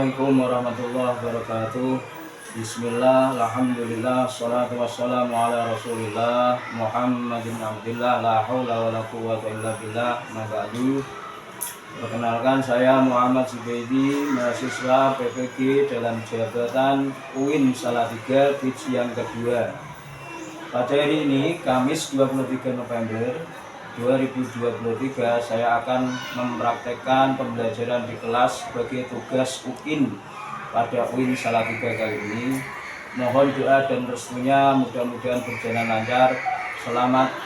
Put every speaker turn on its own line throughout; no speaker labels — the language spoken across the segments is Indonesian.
Assalamualaikum warahmatullahi wabarakatuh. Bismillah, alhamdulillah, salatu wassalamu ala rasulillah Muhammadin abdillah, la hawla wa la quwwata illa billah, ma ba'du. Perkenalkan, saya Muhammad Zubaidi, mahasiswa PPG dalam jabatan UIN Salatiga Pitch yang kedua. Pada hari ini, Kamis 23 November 2023, saya akan mempraktekkan pembelajaran di kelas sebagai tugas UIN pada UIN Salatiga kali ini. Mohon doa dan restunya, mudah-mudahan berjalan lancar. Selamat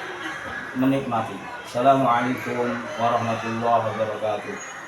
menikmati. Assalamualaikum warahmatullahi wabarakatuh.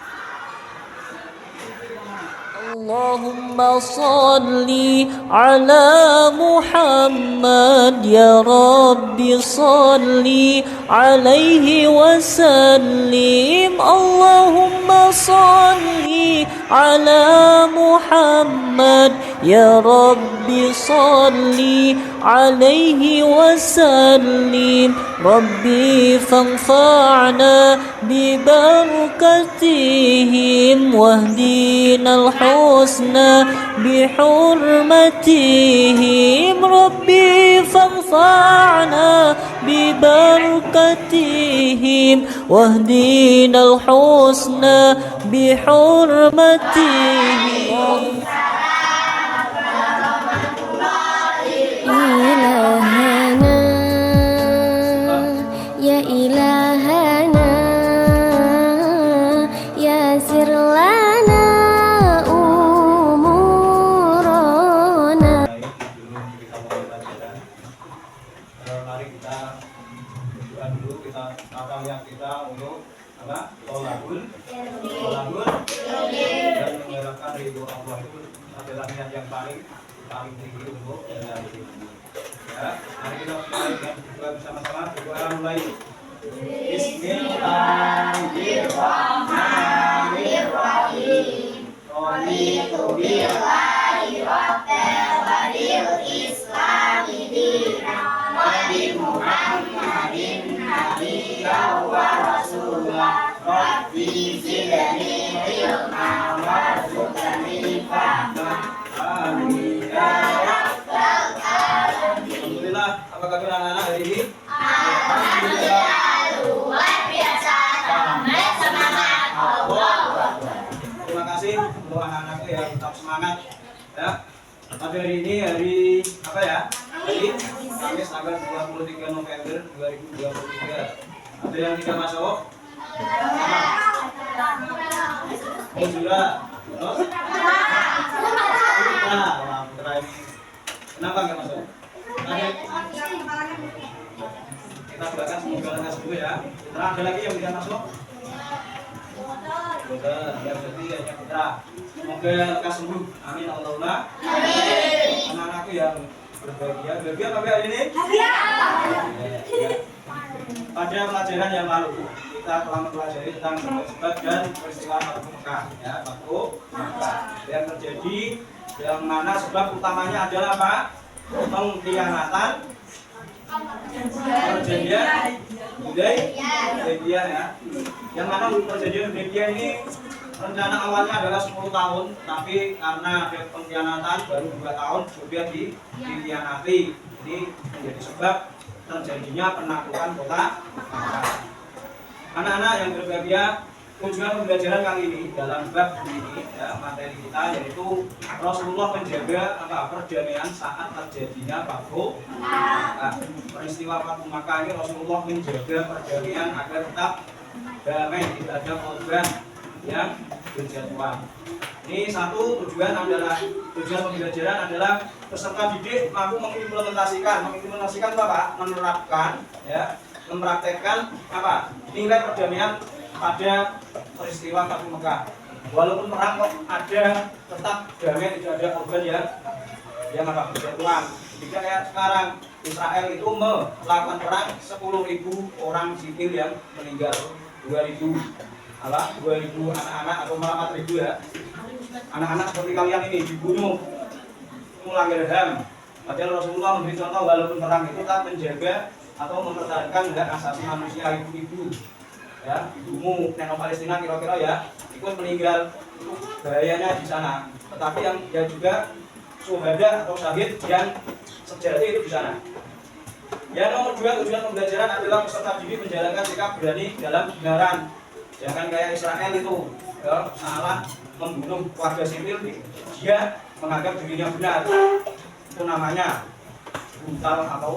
Allahumma salli ala Muhammad, ya Rabbi salli alaihi wa sallim. Allahumma salli ala Muhammad, ya Rabbi salli alaihi wa sallim. Rabbi fanfa'na bi barakatihim wahdinal husna bi hurmatihim. Rabbi fanfa'na bi barakatihim wahdinal husna bi hurmatihim.
Mari kita berdoa dulu, kita tata yang kita untuk apa? Tolabul dan mengharapkan ridho Allah itu adalah niat yang paling tinggi untuk kita. Ya, mari kita berdoa bersama-sama. Berdoa mulai. Bismillahirrahmanirrahim. Raditu billahi rabban wa bil islami dinan. Muhammadin nabiyyan wa rasulah. Rabbi zidni ilma warzuqni fahma. Amin ya rabbal alamin. Alhamdulillah, apa kabar anak-anak hari ini? Alhamdulillah, luar biasa. Semangat. Allahu Akbar. Terima kasih untuk anak-anakku yang tetap semangat ya. Pada hari ini hari apa ya? Hari Kamis tanggal 23 November 2023. Ada yang tidak masuk? Oh, sudah. Kenapa nggak masuk? Kita doakan semoga lekas dulu ya. Ada lagi yang tidak masuk? Ya berarti hanya Putra. Semoga lekas sembuh. Amin Allahumma. Amin. Anak-anakku yang berbahagia apa hari ini? Ya. Pada pelajaran yang lalu kita telah mempelajari tentang sebab dan peristiwa Fathu Mekah ya, Fathu Mekah yang terjadi, yang mana sebab utamanya adalah apa? Pengkhianatan perjanjian Hudaybiyah ya. Yang mana perjanjian Hudaybiyah ini rencana awalnya adalah 10 tahun, tapi karena ada pengkhianatan baru 2 tahun sudah dikhianati. Ini menjadi sebab terjadinya penaklukan kota Makkah. Anak-anak yang berbahagia, tujuan pembelajaran kali ini dalam bab ini ya, materi kita yaitu Rasulullah menjaga perdamaian saat terjadinya Fathu Makkah. Peristiwa Fathu Makkah ini Rasulullah menjaga perdamaian agar tetap damai, tidak ada korban yang berjatuhan. Ini satu tujuan pembelajaran adalah peserta didik mampu mengimplementasikan itu apa? Menerapkan ya, mempraktekkan apa? Nilai perdamaian pada peristiwa Fathu Mekah. Walaupun perang kok ada, tetap damai, tidak ada korban yang berjatuhan. Jika kayak sekarang Israel itu melakukan perang 10.000 orang sipil yang meninggal, 2.000 anak-anak atau malah 4.000 ya. Anak-anak seperti kalian ini dibunuh, melanggar HAM. Padahal Rasulullah memberi contoh walaupun perang itu tak menjaga atau mempertahankan hak asasi manusia ibu-ibu. Ya, ibumu neno Palestina kira-kira ya, ikut meninggal. bahayanya di sana. Tetapi yang dia juga syuhada atau syahid yang sejati itu di sana. Yang nomor 2, tujuan pembelajaran adalah peserta didik menjalankan sikap berani dalam kebenaran. Jangan kayak Israel itu, ya, salah membunuh warga sipil, dia menganggap dirinya benar. Itu namanya brutal atau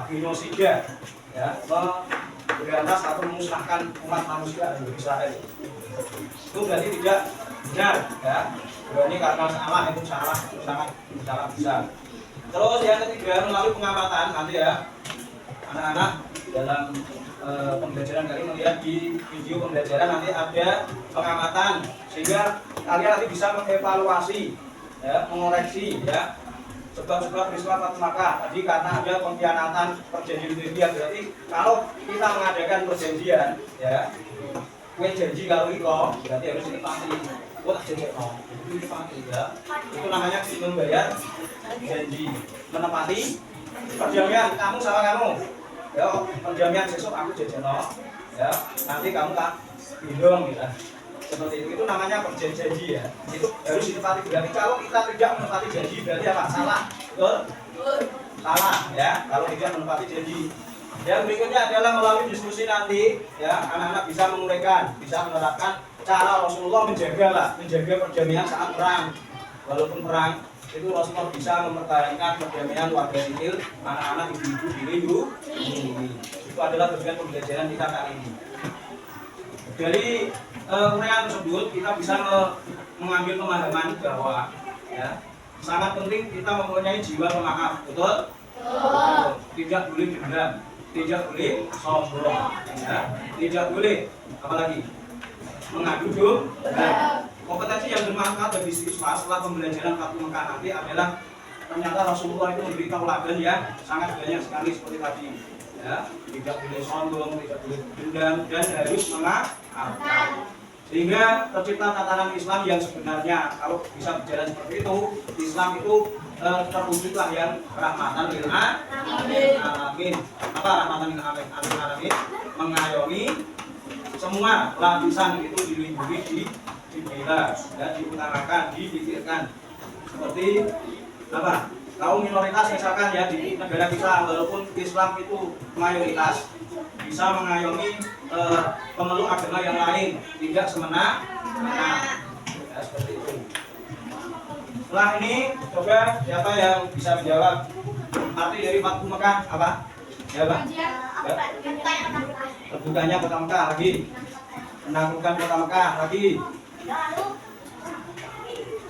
genosida, ya, memberantas atau memusnahkan umat manusia di Israel. Itu berarti tidak benar, ya. Berani karena salah, itu salah, itu sangat besar. Terus yang ketiga, melalui pengamatan nanti ya, anak-anak dalam pembelajaran kali melihat di video pembelajaran nanti ada pengamatan sehingga kalian nanti bisa mengevaluasi, ya, mengoreksi, ya, sebab-sebab peristiwa Fatu Makkah tadi karena ada pengkhianatan perjanjian Hudaybiyah. Berarti kalau kita mengadakan perjanjian, ya, kue janji kalau itu berarti harus ditepati. Kue tak janji itu ditepati, ya. Itu namanya membayar janji, menepati perjanjian kamu sama kamu. Ya, perjanjian besok aku jajan, ya, nanti kamu tak gendong, gitu. Seperti itu namanya perjanjian, ya. Itu harus ditepati. Berarti kalau kita tidak menepati janji berarti apa? Salah, betul? Salah, ya. Kalau tidak menepati janji. Yang berikutnya adalah melalui diskusi nanti, ya, anak-anak bisa menguraikan, bisa menerapkan cara Rasulullah menjaga perdamaian saat perang. Walaupun perang itu Rasulullah bisa mempertahankan perdamaian warga sipil, anak-anak, ibu-ibu dilindungi. Itu adalah bagian pembelajaran kita kali ini. Dari uraian tersebut kita bisa mengambil pemahaman bahwa, ya, sangat penting kita mempunyai jiwa pemaaf, betul? Tidak boleh dendam, tidak boleh sombong, ya, tidak boleh apalagi mengadu domba. Kompetensi yang bermanfaat bagi siswa setelah pembelajaran Fatu Makkah nanti adalah ternyata Rasulullah itu memberi tauladan yang sangat banyak sekali seperti tadi, ya, tidak boleh sombong, tidak boleh dendam, dan harus memaafkan. Sehingga tercipta tatanan Islam yang sebenarnya. Kalau bisa berjalan seperti itu, Islam itu terwujudlah yang rahmatan lil alamin. Apa rahmatan lil alamin? Mengayomi semua lapisan itu dilindungi, dibela, dan diutarakan, dipikirkan. Seperti apa? Kaum minoritas misalkan, ya, di negara kita, walaupun Islam itu mayoritas, bisa mengayomi pemeluk agama yang lain, tidak semena-mena, ya, seperti itu. Setelah ini coba siapa yang bisa menjawab arti dari Fatu Makkah apa? Ya, Pak? Ya? Terbukanya kota Mekah lagi, menaklukkan kota Mekah lagi.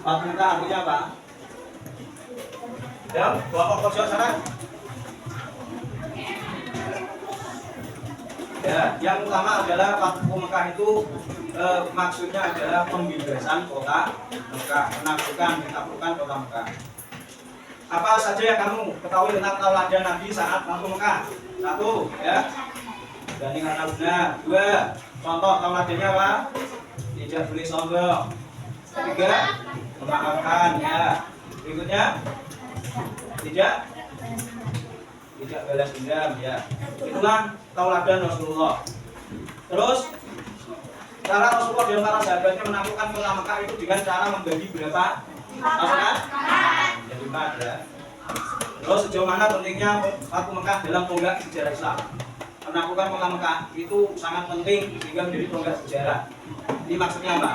Fatu Makkah artinya apa? Ya, kelompok pojok sana. Ya, yang utama adalah Fatu Makkah itu maksudnya adalah pembebasan kota Mekah, menaklukkan, ditaklukkan kota Mekah. Apa saja yang kamu ketahui tentang tauladan Nabi saat Fatu Mekah? 1, ya, berani karena benar. 2, contoh tauladannya apa? Tidak boleh sombong. 3, memaafkan, ya. Berikutnya tidak balas dendam, ya. Itulah tauladan Rasulullah. Terus cara Rasulullah dan para sahabatnya menaklukkan kota Mekah itu dengan cara membagi berapa pasukan? Ya, 5, ya. Terus sejauh mana pentingnya Fatu Mekah dalam tonggak sejarah Islam? Menaklukkan kota Mekah itu sangat penting sehingga menjadi tonggak sejarah. Ini maksudnya apa?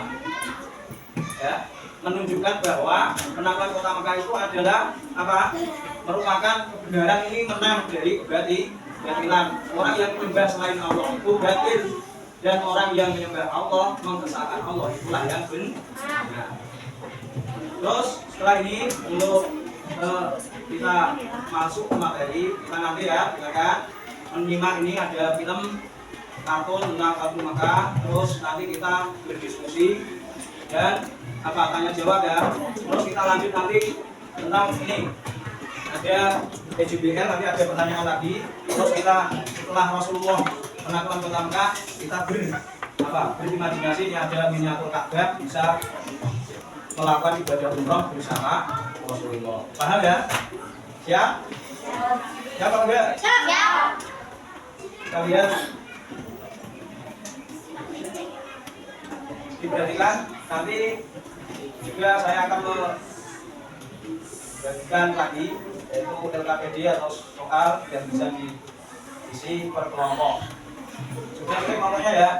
Ya, menunjukkan bahwa penaklukan kota Mekah itu adalah apa? Merupakan kebenaran ini menang dari kebatilan. Orang yang menyembah selain Allah itu batil, dan orang yang menyembah Allah mengesahkan Allah itulah yang benar. Terus setelah ini untuk kita masuk ke materi, kita nanti, ya, silakan menyimak. Ini ada film kartun tentang Fatu Makkah. Terus nanti kita berdiskusi dan apa tanya jawab, ya. Terus kita lanjut nanti tentang ini ada EJBL, nanti ada pertanyaan lagi. Terus kita setelah Rasulullah menaklukkan kota Mekah, kita berimajinasi. Ini ada miniatur Ka'bah, bisa melakukan ibadah umroh bersama Rasulullah. Paham, ya? Siap? Siap apa enggak? Siap. Kita lihat. Diperhatikan. Nanti juga saya akan membagikan lagi yaitu LKPD atau soal yang bisa diisi per kelompok. Sudah oke kelompoknya ya.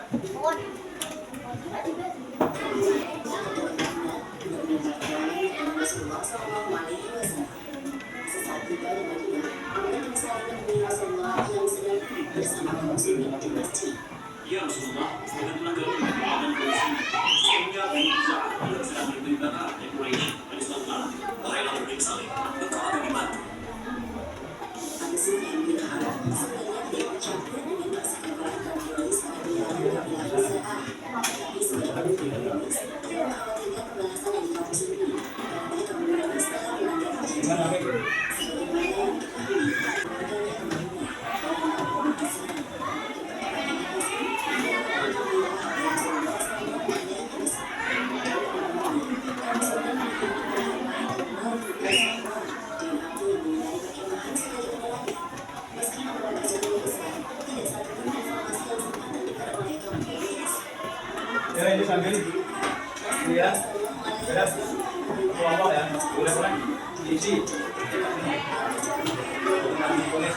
Ya Rasulullah, dengan menanggapi perbuatan Quraisy, sehingga Bani Khuza'ah yang sedang beribadah di Quraisy pada suatu malam, mereka berperiksa, engkau akan dibantu.
Ya ini sambil ya, beres kelompok ya, boleh boleh diisi. Boleh.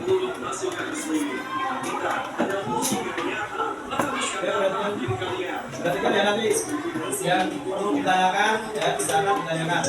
Menurut pasukan muslimin, kita adalah musuh yang nyata. Maka masyarakat bikin kalian.
Perhatikan ya nanti yang perlu ditanyakan ya silakan ditanyakan.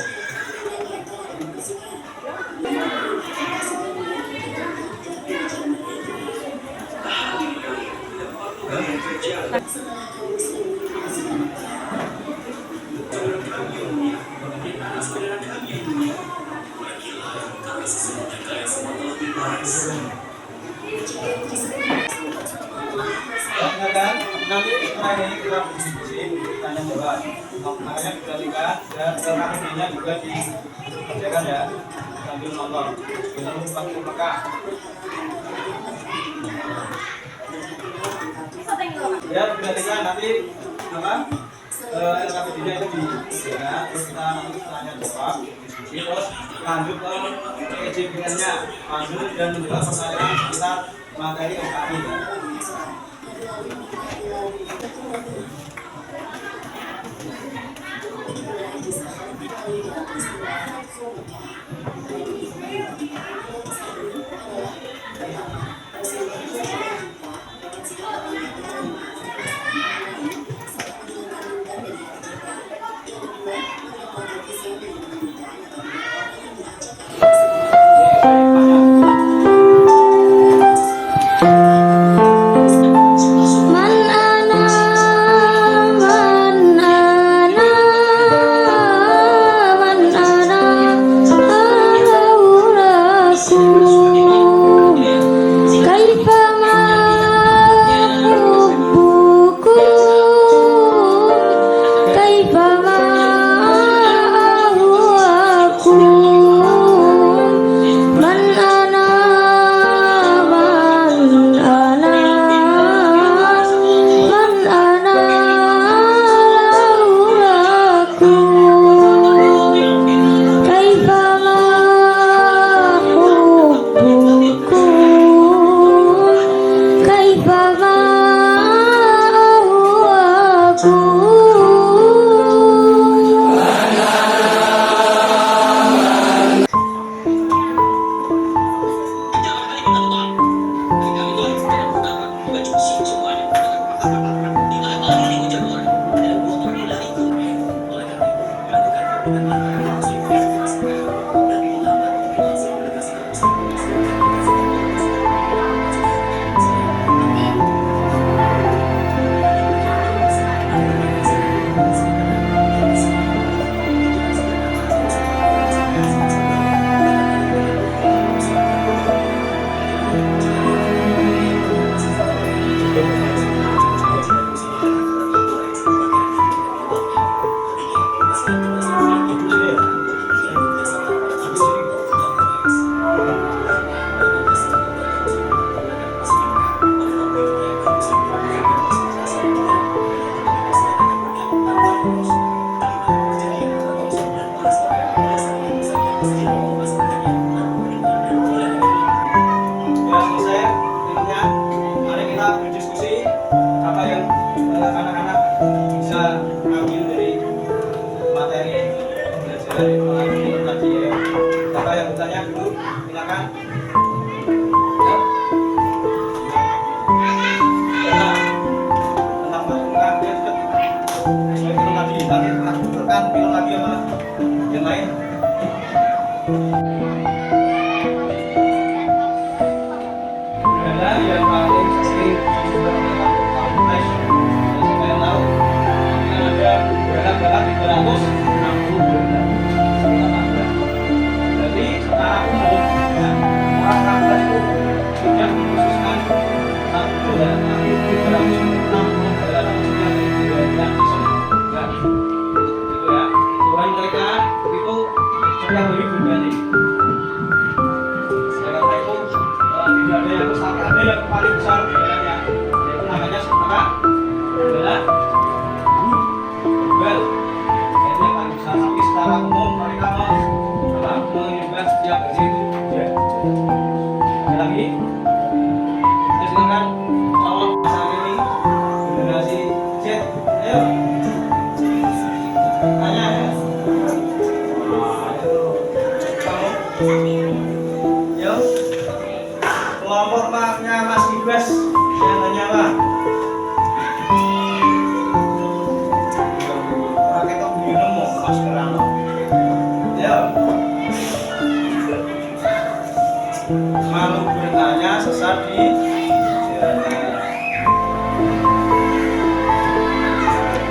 Dengarkan, nanti setelah ini kita berdiskusi, tanya jawab. Makanya diperhatikan dan LKPD-nya juga dikerjakan ya sambil nonton. Jangan lupa Mekah. Ya diperhatikan nanti apa? LKPD-nya itu dikerjakan, terus kita nanti tanya jawab, diskusi, terus lanjut ke EJPN-nya, lanjut dan menjawab pertanyaan sekitar materi LKPD. bisa ambil dari materi pembelajaran film tadi ya. Siapa yang bertanya dulu? Silakan. Ya. Nah, tentang matematika ya, film tadi, tekan film lagi apa yang lain? Adalah yang paling sering digunakan flash. Siapa yang tahu? Ini ada galak-galak 360 jadi secara umum ya, orang flash itu tidak mengkhususkan satu bulan, tapi 360 galak yang bisa ya, gitu ya. Tuhan mereka itu setiap hari berbanding. Sedangkan itu tidak ada yang besar, ada yang paling besar bedanya, yaitu namanya apa? Adalah Google. Itu yang paling besar, tapi secara umum mereka menyebabkan setiap hari itu ya. Ada lagi? Ya, silakan jawab masalah ini generasi Z. Ayo. Tanya ya. Kamu. Yo. Kelompok maknya Mas Ibas yang tanya apa? Orang kita punya nemu Mas Kerano. Ya. Malu bertanya sesat di jalan.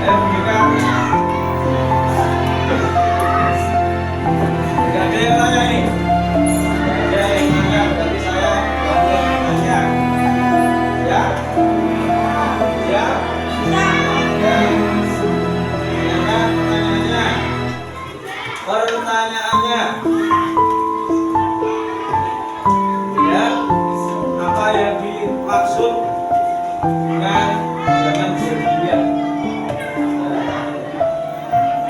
Buka. Tidak ada yang tanya ini. Ada yang tanya, berarti saya boleh tanya. Ya? Ya? Ya? Pertanyaannya. Ya, apa yang dimaksud dengan zaman jahiliyah?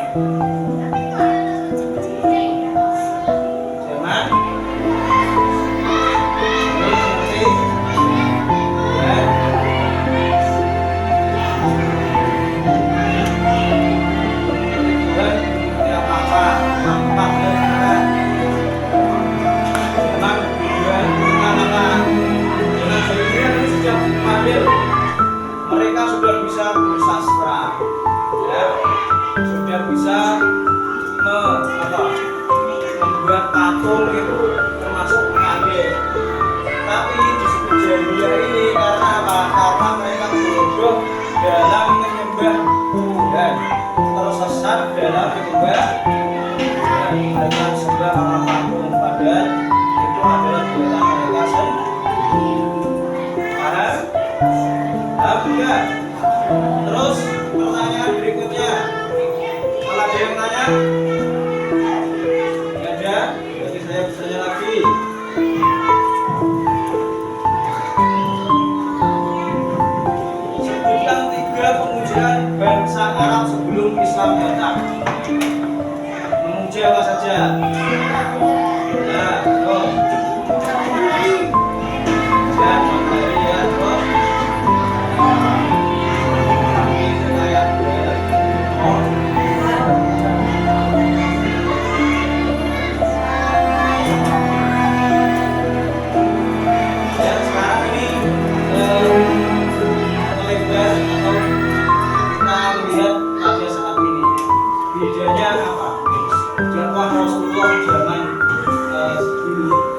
Zaman seperti ya. Tuhan tidak apa-apa, nampak dan memang Tuhan mengatakan dengan jahiliyah ini sejak kecil mereka sudah bisa bersastra, ya, sudah bisa membuat patung itu termasuk pandai. Tapi disebut jahiliyah ini karena apa? Karena mereka bodoh dalam menyembah Tuhan, tersesat dalam menyembah Tuhan. Mereka sembah para patung, padahal itu adalah buatan mereka sendiri. Paham? Paham enggak? Terus pertanyaan berikutnya, kalau ada yang tanya? Nggak ada? Berarti saya bisa tanya lagi. Sebutkan 3 pemujaan bangsa Arab sebelum Islam datang. Memuja apa saja? Ya, go. Ya, materi ya, go. Dan sekarang ini melebar atau kita melihat pada saat ini bedanya apa? Dakwah Rasulullah zaman dulu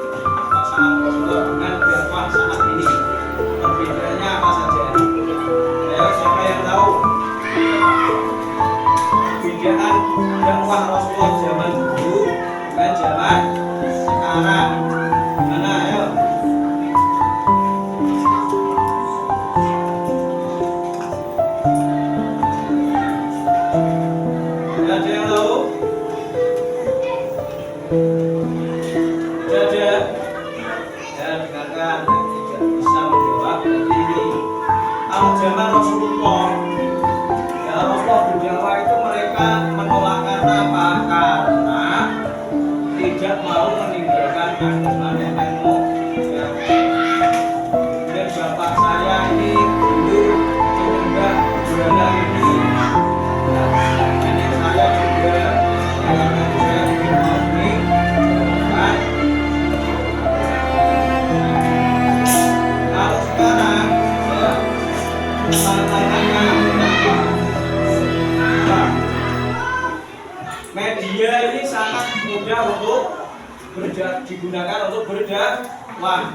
digunakan untuk berdakwah.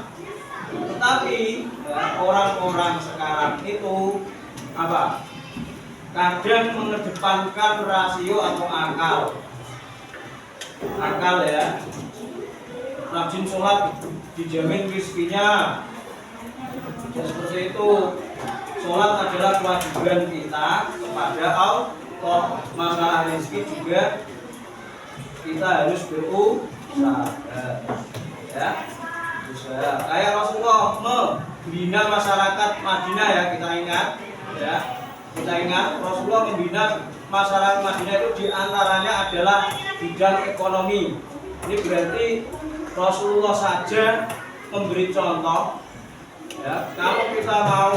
Tetapi ya, orang-orang sekarang itu apa? Kadang mengedepankan rasio atau akal ya. Rajin sholat dijamin rezekinya. Ya, seperti itu. Sholat adalah kewajiban kita kepada Allah. Masalah rezeki juga kita harus berusaha. Ya, usaha. Kayak Rasulullah membina masyarakat Madinah ya, kita ingat ya. Kita ingat Rasulullah membina masyarakat Madinah itu diantaranya adalah bidang ekonomi. Ini berarti Rasulullah saja memberi contoh ya, kalau kita mau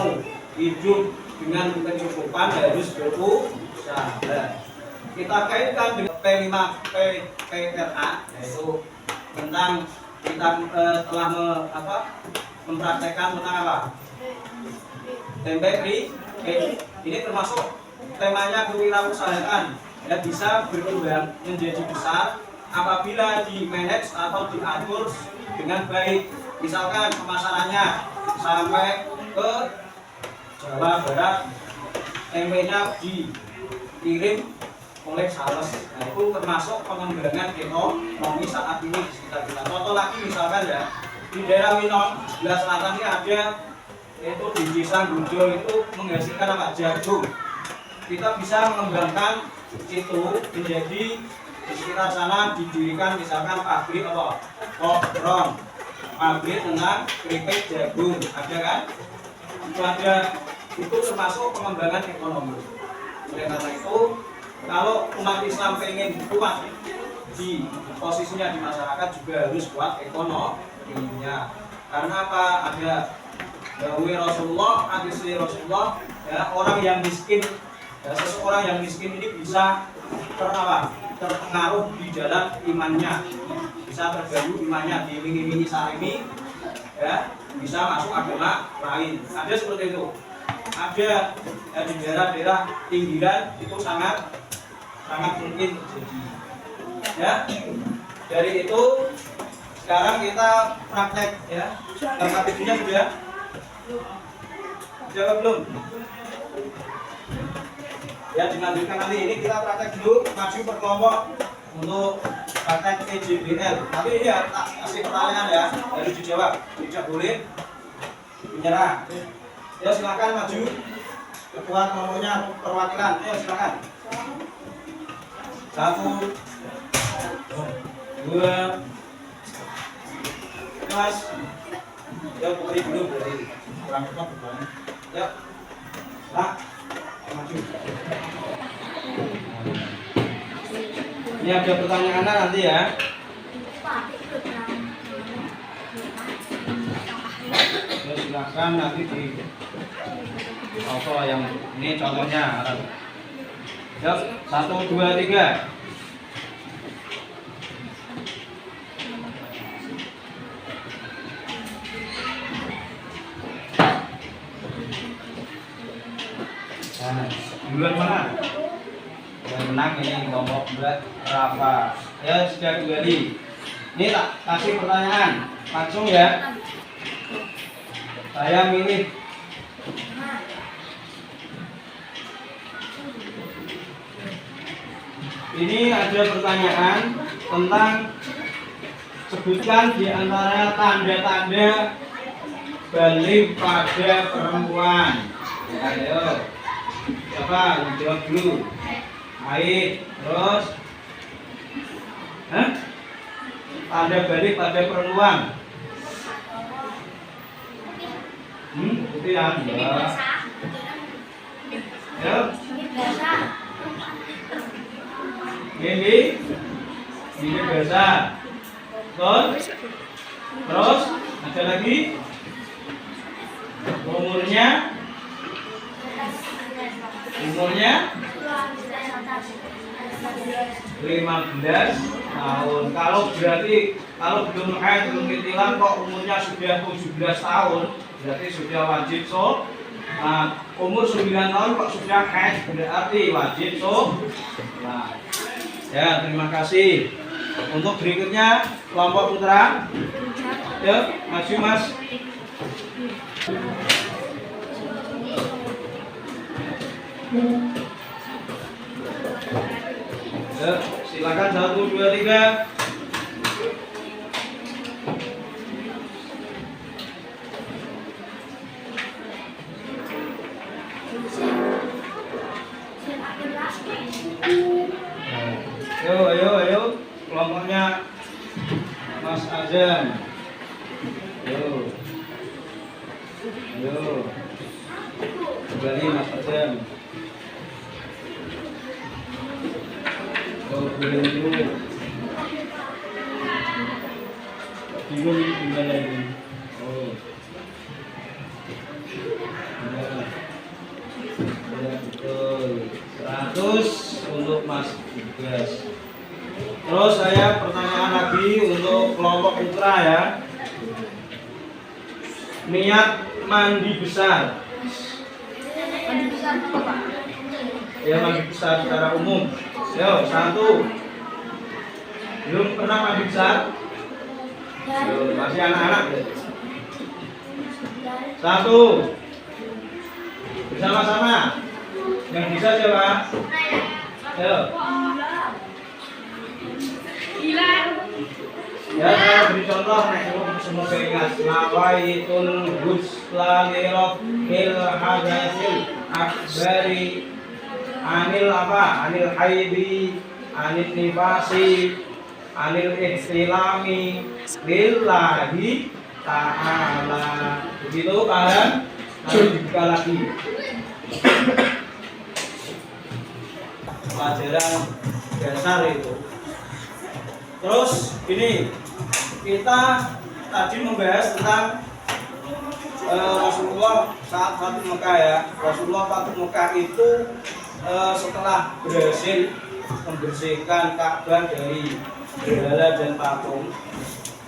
hidup dengan kecukupan harus berusaha. Kita kaitkan dengan P5 PRA, yaitu tentang kita telah mempraktekkan tentang apa? Tempe ini termasuk temanya kewirausahaan ya, bisa berkembang menjadi besar apabila di manage atau diatur dengan baik. Misalkan pemasarannya sampai ke Jawa Barat, tempenya dikirim oleh sales. Nah, itu termasuk pengembangan ekonomi saat ini di sekitar kita. Contoh lagi misalkan ya, di daerah Winon, Belah Selatan ini ada itu di desa Gudo itu menghasilkan apa? Jagung. Kita bisa mengembangkan itu menjadi di sekitar sana didirikan misalkan pabrik apa? Kokron, pabrik tentang keripik jagung, ada kan? Itu ada, itu termasuk pengembangan ekonomi. Oleh karena itu, kalau umat Islam pengen kuat di posisinya di masyarakat juga harus kuat ekonominya. Karena apa? Ada dawuh Rasulullah, hadis Rasulullah, ya, orang yang miskin, ya, seseorang yang miskin ini bisa terpengaruh di dalam imannya, bisa terganggu imannya, diiming-imingi salimi, ya, bisa masuk agama lain. Ada seperti itu. Ada ya, di daerah-daerah pinggiran itu sangat mungkin terjadi. Ya, dari itu sekarang kita praktek ya. KTP-nya sudah jawab belum? Ya, dilanjutkan nanti. Ini kita praktek dulu, maju per kelompok untuk praktek EJBL. Tapi ini ya, kasih pertanyaan ya, harus dijawab. Tidak boleh menyerah. Ya, silakan maju. Ketua kelompoknya perwakilan. Ayo silakan. 1, 2, Mas. Ya, beri dulu berarti. Kurang cepat bukan? Ya. Nah, maju. Ini ada pertanyaan nanti ya. Ya, silakan nanti di foto yang ini contohnya. Ya, 1, 2, 3. Nah, duluan mana? Yang menang ini kelompok berat Rafa. Ya, sudah kembali. Ini tak kasih pertanyaan langsung ya. Saya milih. Ini ada pertanyaan tentang sebutkan di antara tanda-tanda balik pada perempuan. Ya, ayo. Siapa? Jawab dulu. Baik, terus tanda balik pada perempuan. Itu yang ya. Ini biasa. Terus ada lagi umurnya 15 tahun. Kalau belum haid, belum ketilang kok umurnya sudah 17 tahun, berarti sudah wajib sholat. Nah, umur 9 tahun kok sudah haid, berarti wajib sholat. Ya, terima kasih. Untuk berikutnya kelompok putra. Yuk, maju Mas. Yuk, silakan 1, 2, 3. Ayo, kelompoknya Mas Azam. Ayo, kembali Mas Azam. Boleh dulu. Bingung ini gimana ini? Oh, ya betul. 100 untuk Mas Ibas. Terus saya pertanyaan lagi untuk kelompok putra ya. Niat mandi besar.
Mandi besar apa, Pak?
Ya, mandi besar secara umum. Yo, 1. Belum pernah mandi besar? Yo, masih anak-anak ya. 1. Bersama-sama. Yang bisa siapa? Ayo. Ya, saya beri contoh semoga ingat. Nawaitun husla lirofil hadasil akbari anil apa? Anil haidi, anil nifasi, anil istilami lillahi ta'ala. Begitu paham? Nanti dibuka lagi. Pelajaran dasar itu. Terus ini kita tadi membahas tentang Rasulullah saat Fathu Mekah ya. Rasulullah Fathu Mekah itu setelah berhasil membersihkan Ka'bah dari berhala dan patung,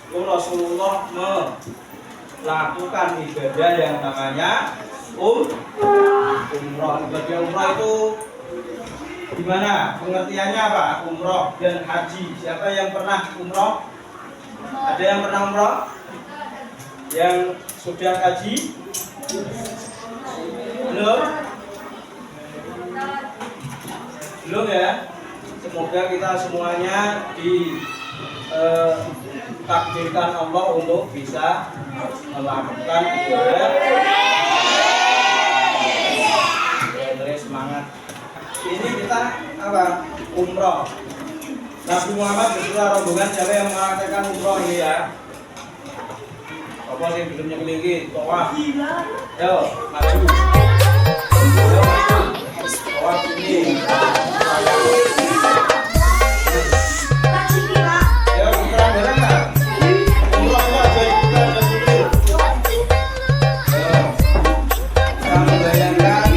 itu Rasulullah melakukan ibadah yang namanya umroh. Ibadah umroh itu gimana? Pengertiannya apa? Umroh dan haji. Siapa yang pernah umroh? Ada yang pernah umroh? Yang sudah haji? Belum? Belum ya? Semoga kita semuanya ditakdirkan Allah untuk bisa melakukan ibadah. Terus semangat. Ini kita apa? Umroh. Nabi Muhammad beserta rombongan siapa yang mengatakan umroh ini ya? Apa sih belum nyekelingi? Tawaf. Yo, maju. Yo, maju. Tawaf ini. Yo, umroh bareng nggak? Umroh itu aja bukan dulu. Yo, kamu bayangkan.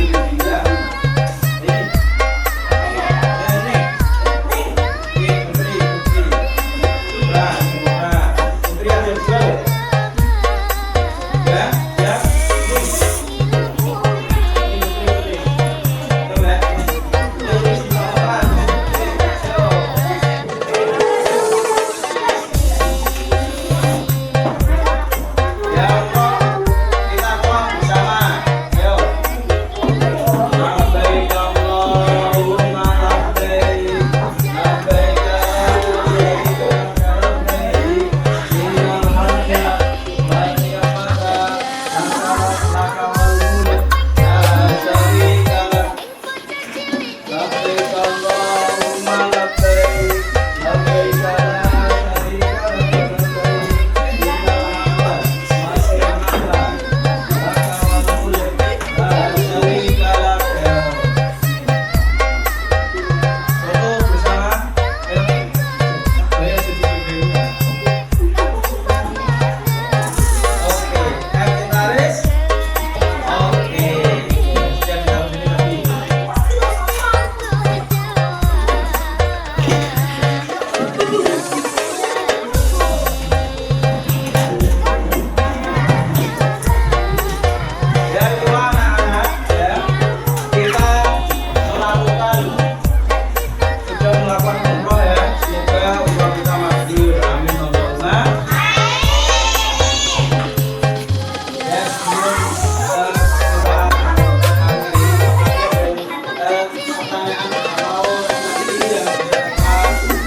pertanyaan atau refleksi yang bisa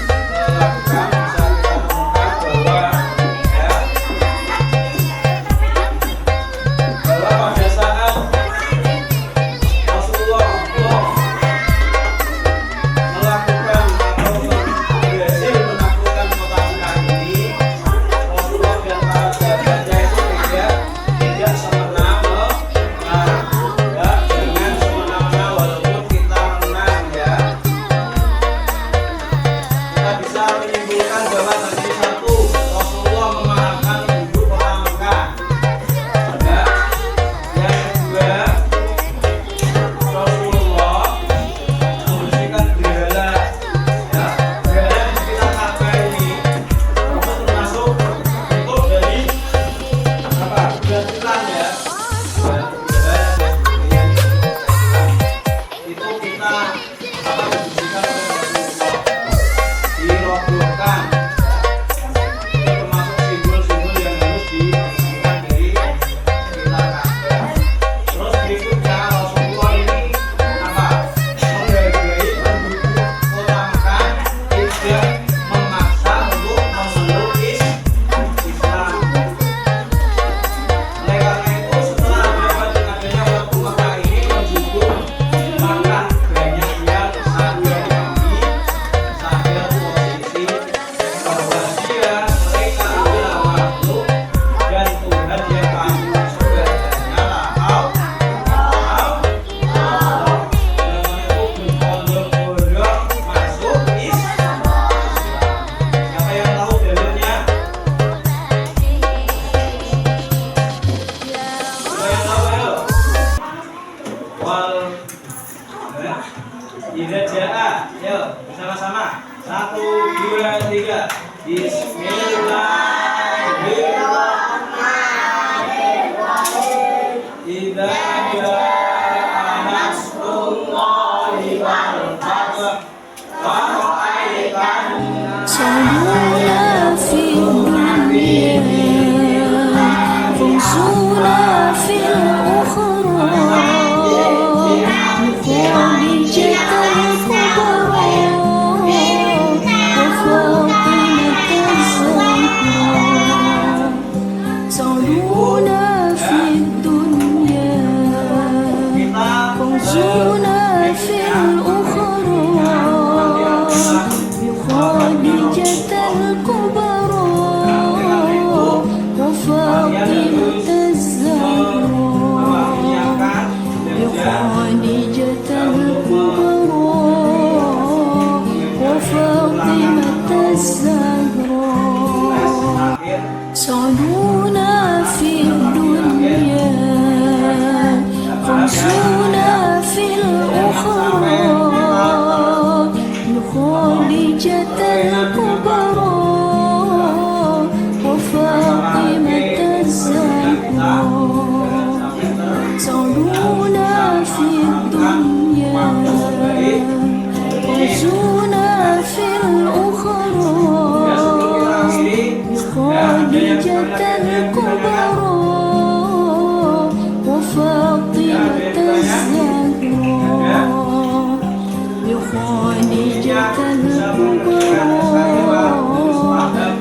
kita lakukan, bisa kita temukan bahwa ya, bahwa pada saat Rasulullah melakukan atau berhasil menaklukkan kota Mekah ini, Rasulullah dan para sahabatnya itu tidak semena-mena ya, dengan semena-mena walaupun kita menang ya. Kita bisa menyimpulkan bahwa tadi satu, Rasulullah memaafkan penduduk kota Mekah. Ya. Yang kedua, Rasulullah membersihkan berhala ya. Berhala di sekitar Ka'bah ini itu termasuk bentuk dari apa? Batuan ya. Itu kita apa membersihkan oleh Rasulullah, dirobohkan. Itu termasuk simbol-simbol yang harus dibersihkan dari sekitar Ka'bah. Terus berikutnya Rasulullah ini apa? Menghargai penduduk kota Mekah, tidak memaksa untuk memeluk Islam. Oleh karena itu setelah adanya waktu Mekah ini penduduk maka banyak yang sadar kami, sadar posisi bahwa mereka adalah makhluk dan Tuhan yang kami sembah hanyalah Allah. Yang itu berbondong-bondong masuk Islam. Siapa yang tahu dalilnya? Siapa yang tahu ayo? Wal tidak jaa, yuk bersama-sama 1, 2, 3. Bismillahirrahmanirrahim. Idza jaa nasrullahi wal fath wa ra'aitan
صلونا في الدنيا فانصرنا في الأخرى لخديجة الكبرى وفاطمة الزهراء صلونا في الدنيا فانصرنا في الأخرى بخديجة الكبرى وفاطمة الزهراء بخديجة الكبرى وفاطمة الزهراء صلونا في الدنيا فانصرنا في الأخرى بخديجة الكبرى وفاطمة الزهراء صلونا في الدنيا فانصرنا في الأخرى بخديجة الكبرى وفاطمة الزهراء بخديجة الكبرى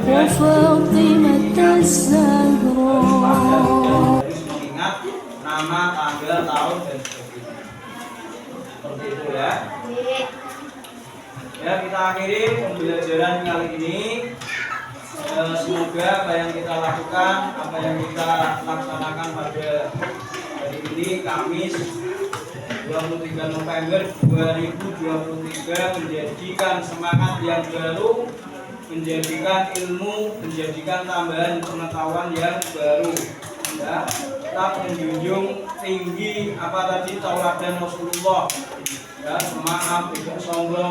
وفاطمة الزهراء.
Mengingat nama, tanggal, tahun dan sebagainya. Seperti itu ya. Ya, kita akhiri pembelajaran kali ini. Semoga apa yang kita lakukan, apa yang kita laksanakan pada hari ini Kamis 23 November 2023 menjadikan semangat yang baru, menjadikan ilmu, menjadikan tambahan pengetahuan yang baru. Ya, kita menjunjung tinggi apa tadi tauladan Rasulullah. Ya, maaf, tidak sombong,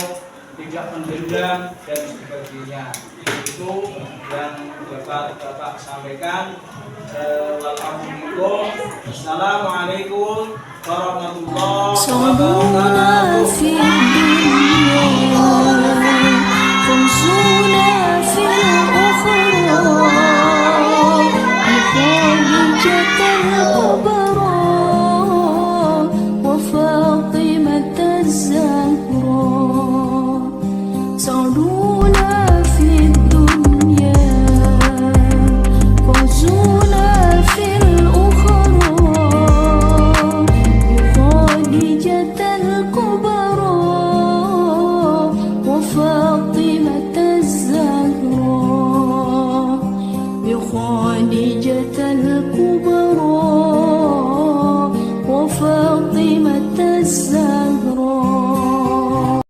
tidak pendendam dan sebagainya. Itu yang dapat Bapak sampaikan. Assalamualaikum warahmatullahi wabarakatuh.